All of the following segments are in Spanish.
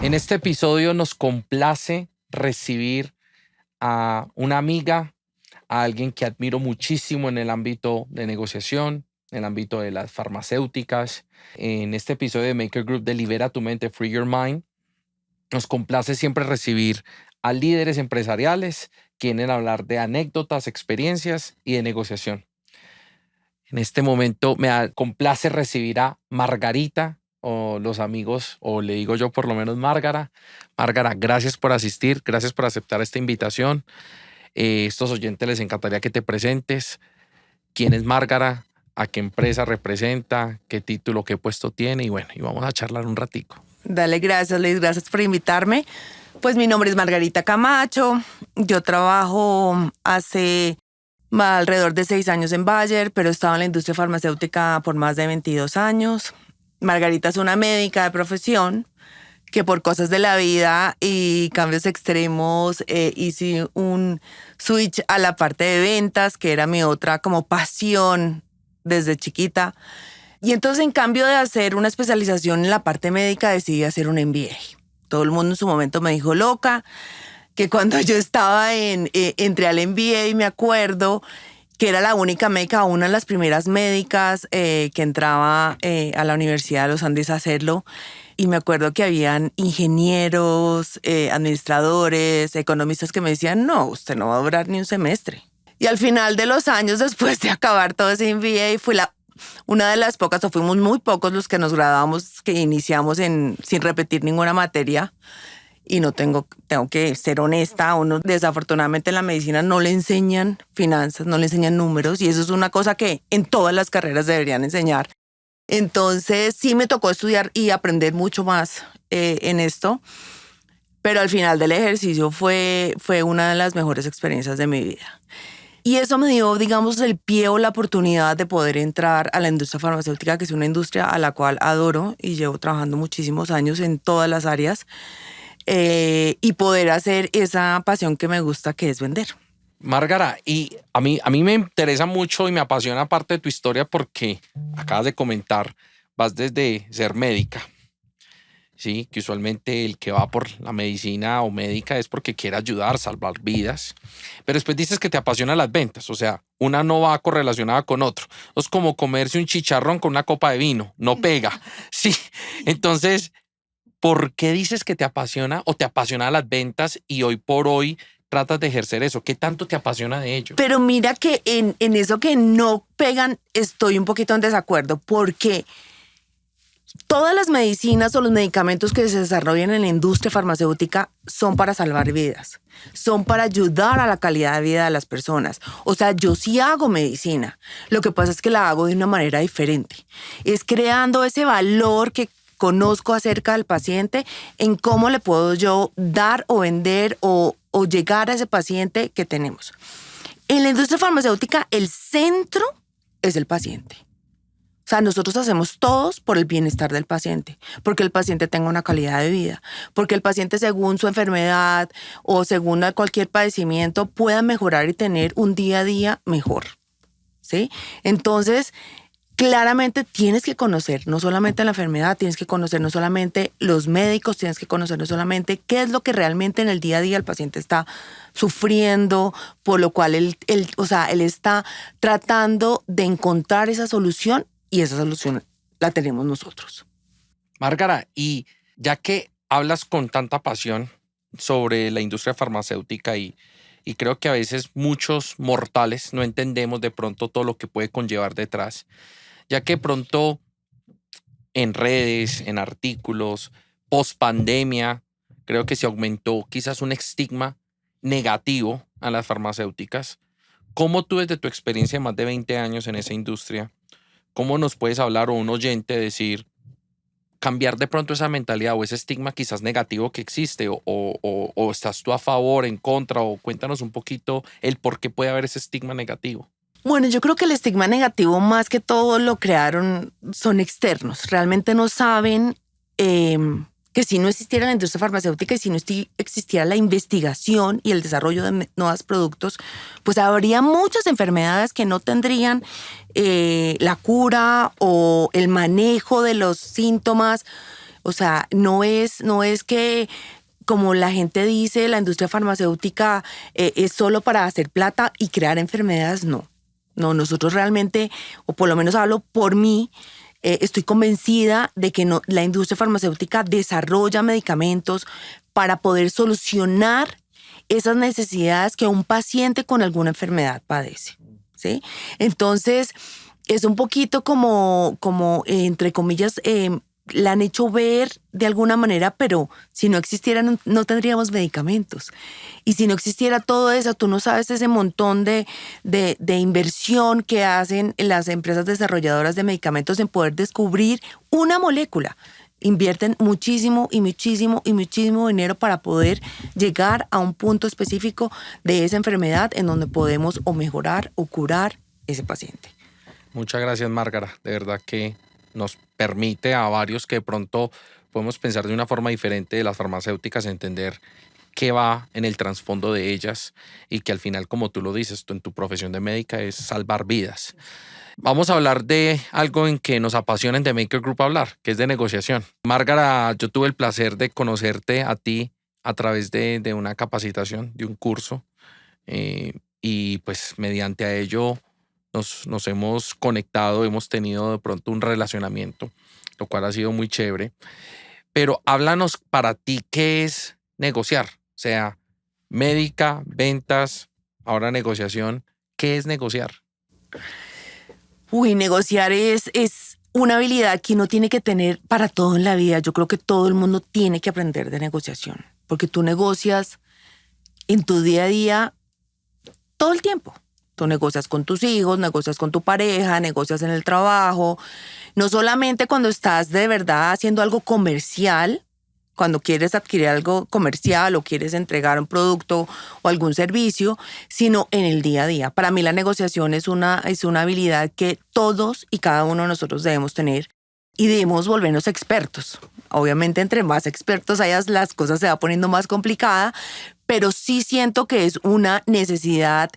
En este episodio nos complace recibir a una amiga, a alguien que admiro muchísimo en el ámbito de negociación, en el ámbito de las farmacéuticas. En este episodio de Maker Group de Libera tu Mente, Free Your Mind, nos complace siempre recibir a líderes empresariales que vienen a hablar de anécdotas, experiencias y de negociación. En este momento me complace recibir a Margarita, o los amigos, o le digo yo por lo menos Márgara. Márgara, gracias por asistir, gracias por aceptar esta invitación. Estos oyentes les encantaría que te presentes. ¿Quién es Márgara? ¿A qué empresa representa? ¿Qué título, qué puesto tiene? Y bueno, y vamos a charlar un ratico. Dale, gracias Luis, gracias por invitarme. Pues mi nombre es Margarita Camacho. Yo trabajo hace alrededor de 6 años en Bayer, pero he estado en la industria farmacéutica por más de 22 años. Margarita es una médica de profesión que por cosas de la vida y cambios extremos hice un switch a la parte de ventas, que era mi otra como pasión desde chiquita. Y entonces, en cambio de hacer una especialización en la parte médica, decidí hacer un MBA. Todo el mundo en su momento me dijo loca, que cuando yo estaba entré al MBA, me acuerdo que era la única médica, una de las primeras médicas que entraba a la Universidad de los Andes a hacerlo. Y me acuerdo que habían ingenieros, administradores, economistas que me decían, no, usted no va a durar ni un semestre. Y al final de los años, después de acabar todo ese MBA, fui una de las pocas, o fuimos muy pocos los que nos graduamos, que iniciamos sin repetir ninguna materia. Y no tengo que ser honesta, uno desafortunadamente en la medicina no le enseñan finanzas, no le enseñan números, y eso es una cosa que en todas las carreras deberían enseñar. Entonces sí me tocó estudiar y aprender mucho más en esto, pero al final del ejercicio fue una de las mejores experiencias de mi vida. Y eso me dio, digamos, el pie o la oportunidad de poder entrar a la industria farmacéutica, que es una industria a la cual adoro y llevo trabajando muchísimos años en todas las áreas. Y poder hacer esa pasión que me gusta, que es vender. Márgara, y a mí me interesa mucho y me apasiona parte de tu historia porque acabas de comentar, vas desde ser médica, ¿sí? Que usualmente el que va por la medicina o médica es porque quiere ayudar, salvar vidas. Pero después dices que te apasionan las ventas, o sea, una no va correlacionada con otro. Es como comerse un chicharrón con una copa de vino, no pega, ¿sí? Entonces, ¿por qué dices que te apasiona o te apasiona las ventas y hoy por hoy tratas de ejercer eso? ¿Qué tanto te apasiona de ello? Pero mira que en eso que no pegan estoy un poquito en desacuerdo, porque todas las medicinas o los medicamentos que se desarrollan en la industria farmacéutica son para salvar vidas, son para ayudar a la calidad de vida de las personas. O sea, yo sí hago medicina, lo que pasa es que la hago de una manera diferente. Es creando ese valor que conozco acerca del paciente, en cómo le puedo yo dar o vender o llegar a ese paciente que tenemos. En la industria farmacéutica, el centro es el paciente. O sea, nosotros hacemos todos por el bienestar del paciente, porque el paciente tenga una calidad de vida, porque el paciente, según su enfermedad o según cualquier padecimiento, pueda mejorar y tener un día a día mejor, ¿sí? Entonces, claramente tienes que conocer no solamente la enfermedad, tienes que conocer no solamente los médicos, tienes que conocer no solamente qué es lo que realmente en el día a día el paciente está sufriendo, por lo cual él está tratando de encontrar esa solución, y esa solución la tenemos nosotros. Márgara, y ya que hablas con tanta pasión sobre la industria farmacéutica y creo que a veces muchos mortales no entendemos de pronto todo lo que puede conllevar detrás, ya que pronto en redes, en artículos, post pandemia, creo que se aumentó quizás un estigma negativo a las farmacéuticas. ¿Cómo tú, desde tu experiencia de más de 20 años en esa industria, cómo nos puedes hablar, o un oyente decir, cambiar de pronto esa mentalidad o ese estigma quizás negativo que existe, o estás tú a favor, en contra, o cuéntanos un poquito el por qué puede haber ese estigma negativo? Bueno, yo creo que el estigma negativo más que todo lo crearon, son externos. Realmente no saben que si no existiera la industria farmacéutica y si no existiera la investigación y el desarrollo de nuevos productos, pues habría muchas enfermedades que no tendrían la cura o el manejo de los síntomas O sea, no es que, como la gente dice, la industria farmacéutica es solo para hacer plata y crear enfermedades. No. No, nosotros realmente, o por lo menos hablo por mí, estoy convencida de que la industria farmacéutica desarrolla medicamentos para poder solucionar esas necesidades que un paciente con alguna enfermedad padece, ¿sí? Entonces, es un poquito como entre comillas, la han hecho ver de alguna manera, pero si no existieran, no tendríamos medicamentos. Y si no existiera todo eso, tú no sabes ese montón de inversión que hacen las empresas desarrolladoras de medicamentos en poder descubrir una molécula. Invierten muchísimo y muchísimo y muchísimo dinero para poder llegar a un punto específico de esa enfermedad en donde podemos o mejorar o curar ese paciente. Muchas gracias, Márgara. De verdad que nos permite a varios que de pronto podemos pensar de una forma diferente de las farmacéuticas, entender qué va en el trasfondo de ellas y que al final, como tú lo dices, tú en tu profesión de médica es salvar vidas. Vamos a hablar de algo en que nos apasiona en The Maker Group hablar, que es de negociación. Márgara, yo tuve el placer de conocerte a ti a través de una capacitación, de un curso, y pues mediante a ello nos hemos conectado, hemos tenido de pronto un relacionamiento, lo cual ha sido muy chévere. Pero háblanos para ti, ¿qué es negociar? O sea, médica, ventas, ahora negociación. ¿Qué es negociar? Negociar es una habilidad que uno tiene que tener para todo en la vida. Yo creo que todo el mundo tiene que aprender de negociación, porque tú negocias en tu día a día todo el tiempo. Tú negocias con tus hijos, negocias con tu pareja, negocias en el trabajo. No solamente cuando estás de verdad haciendo algo comercial, cuando quieres adquirir algo comercial o quieres entregar un producto o algún servicio, sino en el día a día. Para mí la negociación es una habilidad que todos y cada uno de nosotros debemos tener y debemos volvernos expertos. Obviamente, entre más expertos hayas, las cosas se van poniendo más complicadas, pero sí siento que es una necesidad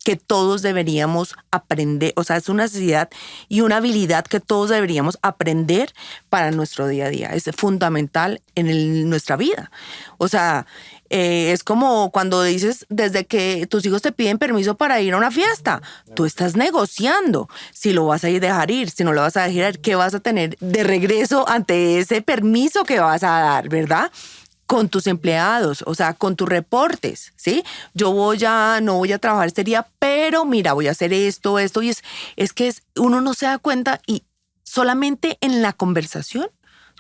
que todos deberíamos aprender, o sea, es una necesidad y una habilidad que todos deberíamos aprender para nuestro día a día. Es fundamental en nuestra vida. O sea, es como cuando dices, desde que tus hijos te piden permiso para ir a una fiesta, tú estás negociando si lo vas a dejar ir, si no lo vas a dejar ir, qué vas a tener de regreso ante ese permiso que vas a dar, ¿verdad? Con tus empleados, o sea, con tus reportes, ¿sí? No voy a trabajar este día, pero mira, voy a hacer esto, y es que uno no se da cuenta y solamente en la conversación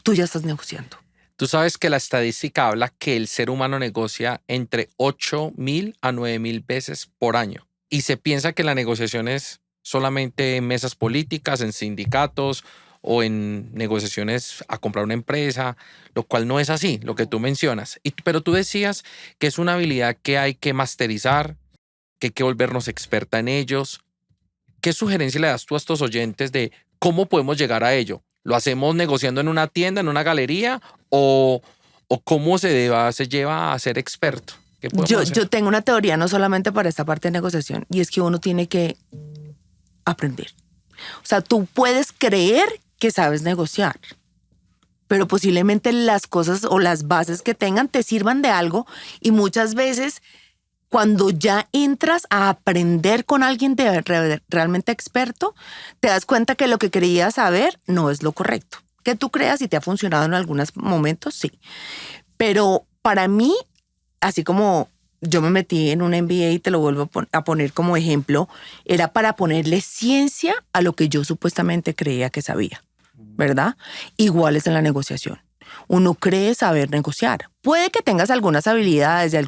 tú ya estás negociando. Tú sabes que la estadística habla que el ser humano negocia entre 8,000 a 9,000 veces por año. Y se piensa que la negociación es solamente en mesas políticas, en sindicatos o en negociaciones a comprar una empresa, lo cual no es así, lo que tú mencionas. Pero tú decías que es una habilidad que hay que masterizar, que hay que volvernos experta en ellos. ¿Qué sugerencia le das tú a estos oyentes de cómo podemos llegar a ello? ¿Lo hacemos negociando en una tienda, en una galería o cómo se lleva a ser experto? ¿Qué podemos hacer? Yo tengo una teoría no solamente para esta parte de negociación, y es que uno tiene que aprender. O sea, tú puedes creer que sabes negociar, pero posiblemente las cosas o las bases que tengan te sirvan de algo, y muchas veces cuando ya entras a aprender con alguien realmente experto, te das cuenta que lo que creías saber no es lo correcto. Que tú creas y te ha funcionado en algunos momentos, sí. Pero para mí, así como yo me metí en un MBA y te lo vuelvo a poner como ejemplo, era para ponerle ciencia a lo que yo supuestamente creía que sabía, ¿verdad? Igual es en la negociación. Uno cree saber negociar. Puede que tengas algunas habilidades y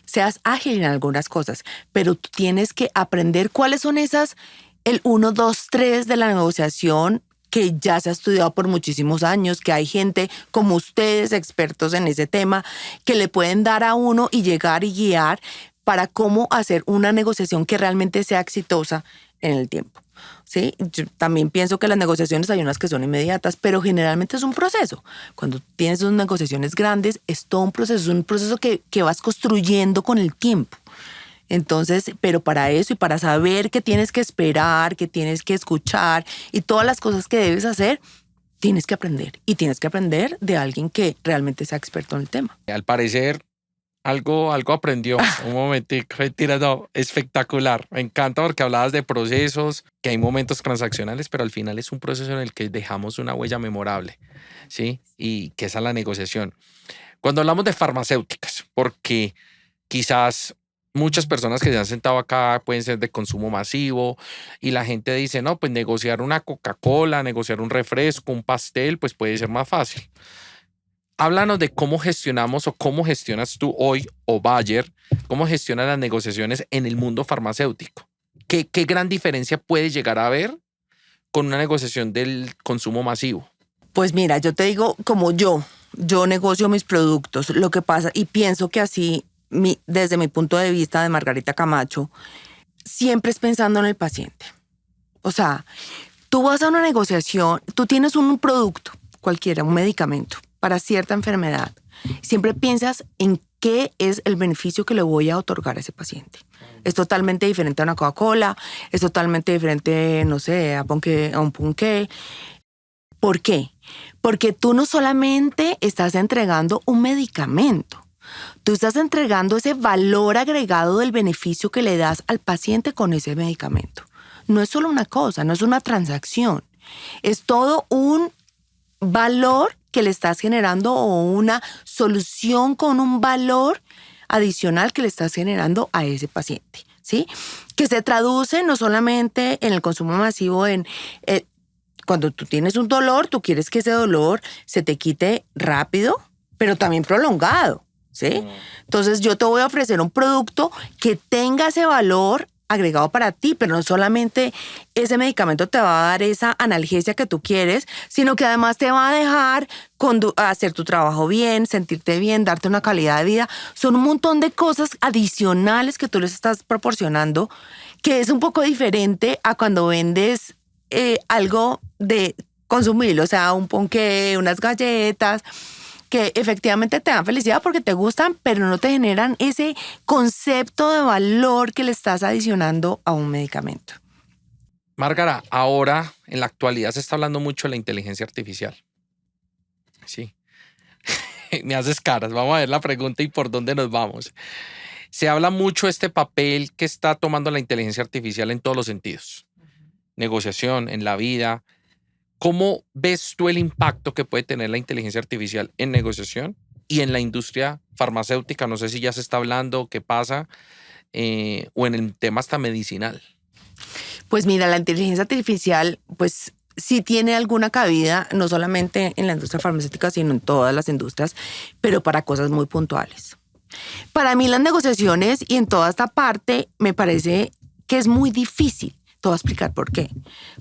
seas ágil en algunas cosas, pero tú tienes que aprender cuáles son el 1, 2, 3 de la negociación que ya se ha estudiado por muchísimos años, que hay gente como ustedes, expertos en ese tema, que le pueden dar a uno y llegar y guiar para cómo hacer una negociación que realmente sea exitosa en el tiempo. ¿Sí? Yo también pienso que las negociaciones hay unas que son inmediatas, pero generalmente es un proceso. Cuando tienes unas negociaciones grandes, es todo un proceso que vas construyendo con el tiempo. Entonces, pero para eso y para saber que tienes que esperar, que tienes que escuchar y todas las cosas que debes hacer, tienes que aprender. Y tienes que aprender de alguien que realmente sea experto en el tema. Al parecer, algo aprendió. Un momentico, mentira, no, espectacular. Me encanta porque hablabas de procesos, que hay momentos transaccionales, pero al final es un proceso en el que dejamos una huella memorable, ¿sí? Y que esa es la negociación. Cuando hablamos de farmacéuticas, porque quizás muchas personas que se han sentado acá pueden ser de consumo masivo y la gente dice, no, pues negociar una Coca-Cola, negociar un refresco, un pastel, pues puede ser más fácil. Háblanos de cómo gestionamos o cómo gestionas tú hoy o Bayer, cómo gestionas las negociaciones en el mundo farmacéutico. ¿Qué gran diferencia puede llegar a haber con una negociación del consumo masivo? Pues mira, yo te digo, como yo negocio mis productos, lo que pasa, y pienso que así, desde mi punto de vista de Margarita Camacho, siempre es pensando en el paciente. O sea, tú vas a una negociación, tú tienes un producto, cualquiera, un medicamento, para cierta enfermedad. Siempre piensas en qué es el beneficio que le voy a otorgar a ese paciente. Es totalmente diferente a una Coca-Cola, es totalmente diferente, no sé, a un ponqué. ¿Por qué? Porque tú no solamente estás entregando un medicamento, tú estás entregando ese valor agregado del beneficio que le das al paciente con ese medicamento. No es solo una cosa, no es una transacción, es todo un valor que le estás generando o una solución con un valor adicional que le estás generando a ese paciente, ¿sí? Que se traduce no solamente en el consumo masivo, cuando tú tienes un dolor, tú quieres que ese dolor se te quite rápido, pero también prolongado, ¿sí? Entonces yo te voy a ofrecer un producto que tenga ese valor agregado para ti, pero no solamente ese medicamento te va a dar esa analgesia que tú quieres, sino que además te va a dejar hacer tu trabajo bien, sentirte bien, darte una calidad de vida. Son un montón de cosas adicionales que tú les estás proporcionando, que es un poco diferente a cuando vendes algo de consumir, o sea, un ponqué, unas galletas, que efectivamente te dan felicidad porque te gustan, pero no te generan ese concepto de valor que le estás adicionando a un medicamento. Márgara, ahora en la actualidad se está hablando mucho de la inteligencia artificial. Sí. Me haces caras. Vamos a ver la pregunta y por dónde nos vamos. Se habla mucho de este papel que está tomando la inteligencia artificial en todos los sentidos. Negociación, en la vida. ¿Cómo ves tú el impacto que puede tener la inteligencia artificial en negociación y en la industria farmacéutica? No sé si ya se está hablando, qué pasa, o en el tema hasta medicinal. Pues mira, la inteligencia artificial, pues sí tiene alguna cabida, no solamente en la industria farmacéutica, sino en todas las industrias, pero para cosas muy puntuales. Para mí las negociaciones y en toda esta parte me parece que es muy difícil. Te voy a explicar por qué.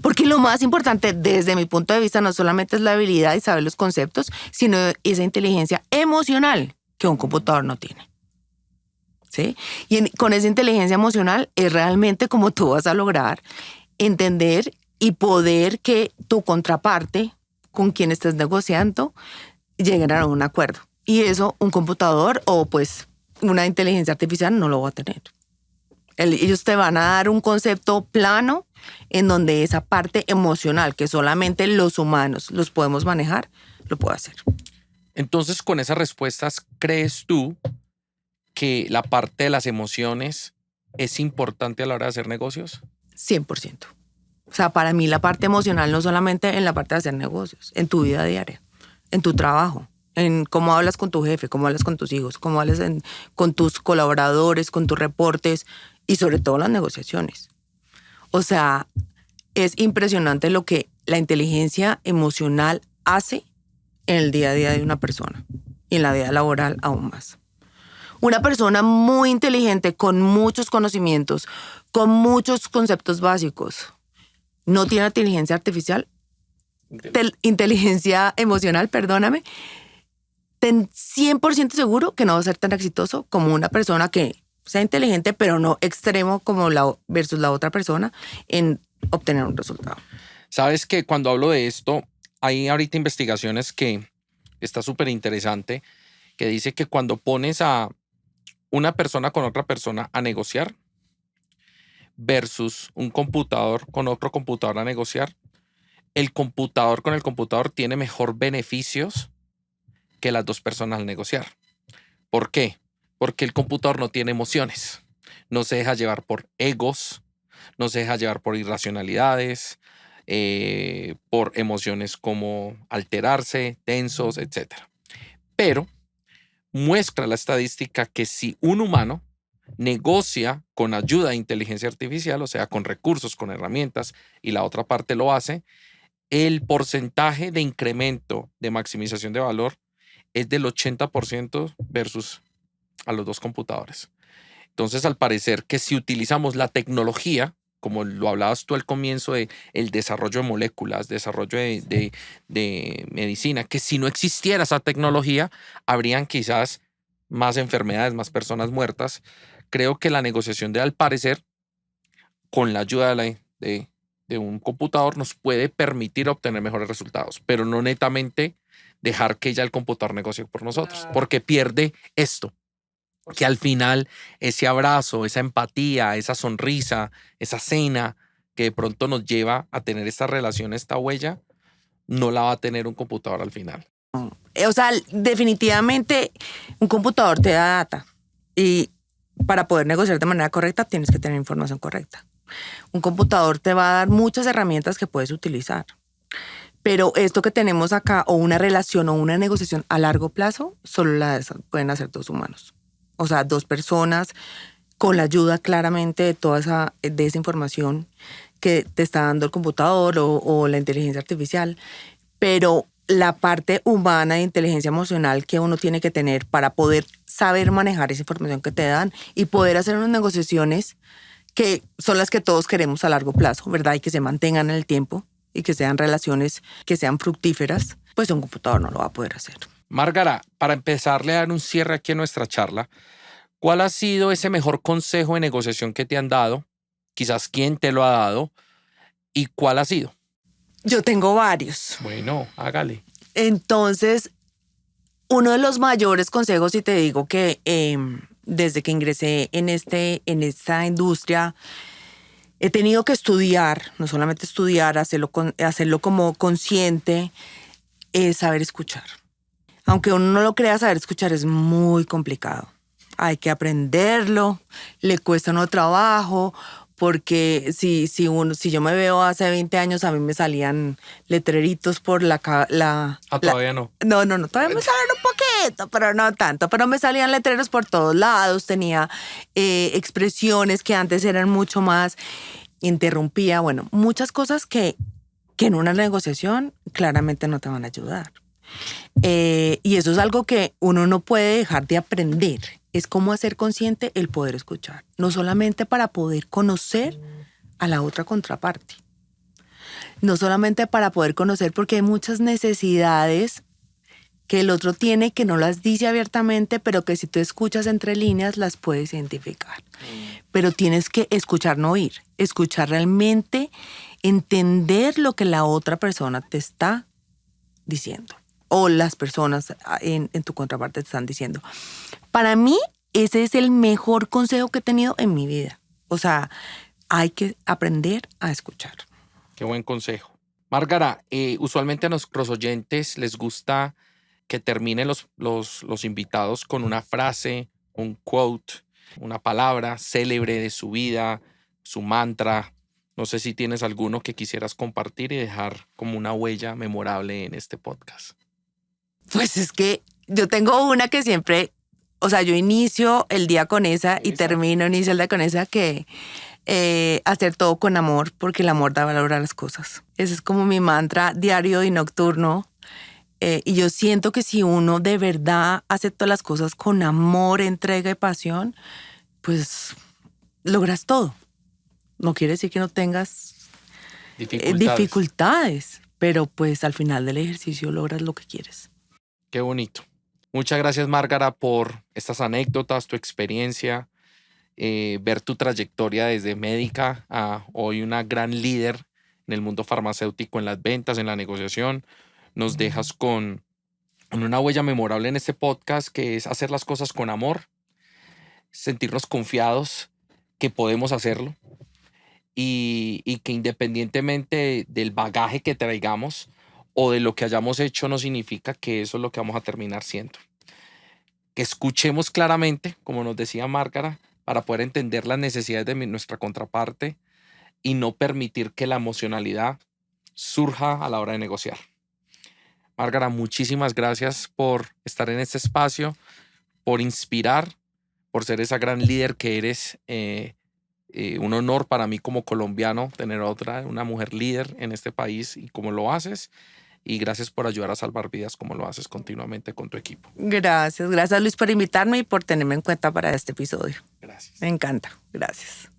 Porque lo más importante desde mi punto de vista no solamente es la habilidad y saber los conceptos, sino esa inteligencia emocional que un computador no tiene. ¿Sí? Y con esa inteligencia emocional es realmente como tú vas a lograr entender y poder que tu contraparte con quien estés negociando lleguen a un acuerdo. Y eso un computador o pues una inteligencia artificial no lo va a tener. Ellos te van a dar un concepto plano en donde esa parte emocional que solamente los humanos los podemos manejar, lo puede hacer. Entonces, con esas respuestas, ¿crees tú que la parte de las emociones es importante a la hora de hacer negocios? 100%. O sea, para mí la parte emocional no solamente en la parte de hacer negocios, en tu vida diaria, en tu trabajo, en cómo hablas con tu jefe, cómo hablas con tus hijos, cómo hablas con tus colaboradores, con tus reportes y sobre todo las negociaciones. O sea, es impresionante lo que la inteligencia emocional hace en el día a día de una persona y en la vida laboral aún más. Una persona muy inteligente, con muchos conocimientos, con muchos conceptos básicos, no tiene inteligencia artificial, inteligencia emocional, perdóname, ten 100% seguro que no va a ser tan exitoso como una persona que sea inteligente, pero no extremo como versus la otra persona en obtener un resultado. Sabes que cuando hablo de esto, hay ahorita investigaciones que está súper interesante, que dice que cuando pones a una persona con otra persona a negociar versus un computador con otro computador a negociar, con el computador tiene mejor beneficios que las dos personas al negociar. ¿Por qué? Porque el computador no tiene emociones, no se deja llevar por egos, no se deja llevar por irracionalidades, por emociones como alterarse, tensos, etc. Pero muestra la estadística que si un humano negocia con ayuda de inteligencia artificial, o sea, con recursos, con herramientas, y la otra parte lo hace, el porcentaje de incremento de maximización de valor es del 80% versus a los dos computadores. Entonces, al parecer que si utilizamos la tecnología, como lo hablabas tú al comienzo de el desarrollo de moléculas, desarrollo de medicina, que si no existiera esa tecnología, habrían quizás más enfermedades, más personas muertas. Creo que la negociación al parecer, con la ayuda de un computador, nos puede permitir obtener mejores resultados, pero no netamente dejar que ya el computador negocie por nosotros, porque pierde esto, que al final ese abrazo, esa empatía, esa sonrisa, esa cena que de pronto nos lleva a tener esta relación, esta huella, no la va a tener un computador al final. O sea, definitivamente un computador te da data y para poder negociar de manera correcta tienes que tener información correcta. Un computador te va a dar muchas herramientas que puedes utilizar. Pero esto que tenemos acá, o una relación o una negociación a largo plazo, solo la pueden hacer dos humanos. O sea, dos personas con la ayuda claramente de toda de esa información que te está dando el computador o la inteligencia artificial. Pero la parte humana de inteligencia emocional que uno tiene que tener para poder saber manejar esa información que te dan y poder hacer unas negociaciones que son las que todos queremos a largo plazo, ¿verdad? Y que se mantengan en el tiempo y que sean relaciones que sean fructíferas, pues un computador no lo va a poder hacer. Márgara, para empezarle a dar un cierre aquí a nuestra charla, ¿cuál ha sido ese mejor consejo de negociación que te han dado? Quizás quién te lo ha dado y cuál ha sido. Yo tengo varios. Bueno, hágale. Entonces, uno de los mayores consejos, y te digo que desde que ingresé en esta industria, he tenido que estudiar, no solamente estudiar, hacerlo como consciente, es saber escuchar. Aunque uno no lo crea, saber escuchar es muy complicado. Hay que aprenderlo, le cuesta uno trabajo, porque si yo me veo hace 20 años, a mí me salían letreritos por Todavía no. No, todavía me salen un poquito, pero no tanto. Pero me salían letreros por todos lados, tenía expresiones que antes eran mucho más, interrumpía, bueno, muchas cosas que en una negociación claramente no te van a ayudar. Y eso es algo que uno no puede dejar de aprender. Es cómo hacer consciente el poder escuchar. No solamente para poder conocer a la otra contraparte. No solamente para poder conocer, porque hay muchas necesidades que el otro tiene que no las dice abiertamente, pero que si tú escuchas entre líneas las puedes identificar. Pero tienes que escuchar, no oír. Escuchar realmente, entender lo que la otra persona te está diciendo. O las personas en tu contraparte te están diciendo. Para mí, ese es el mejor consejo que he tenido en mi vida. O sea, hay que aprender a escuchar. Qué buen consejo. Márgara, usualmente a nuestros oyentes les gusta que terminen los invitados con una frase, un quote, una palabra célebre de su vida, su mantra. No sé si tienes alguno que quisieras compartir y dejar como una huella memorable en este podcast. Pues es que yo tengo una que siempre, o sea, yo inicio el día con esa y inicio el día con esa, que hacer todo con amor, porque el amor da valor a las cosas. Ese es como mi mantra diario y nocturno. Y yo siento que si uno de verdad hace todas las cosas con amor, entrega y pasión, pues logras todo. No quiere decir que no tengas dificultades, pero pues al final del ejercicio logras lo que quieres. Qué bonito. Muchas gracias, Márgara, por estas anécdotas, tu experiencia, ver tu trayectoria desde médica a hoy una gran líder en el mundo farmacéutico, en las ventas, en la negociación. Nos dejas con una huella memorable en este podcast, que es hacer las cosas con amor, sentirnos confiados que podemos hacerlo y que independientemente del bagaje que traigamos o de lo que hayamos hecho, no significa que eso es lo que vamos a terminar siendo. Que escuchemos claramente, como nos decía Márgara, para poder entender las necesidades de nuestra contraparte y no permitir que la emocionalidad surja a la hora de negociar. Márgara, muchísimas gracias por estar en este espacio, por inspirar, por ser esa gran líder que eres. Un honor para mí como colombiano tener una mujer líder en este país y como lo haces. Y gracias por ayudar a salvar vidas como lo haces continuamente con tu equipo. Gracias Luis por invitarme y por tenerme en cuenta para este episodio. Gracias. Me encanta, gracias.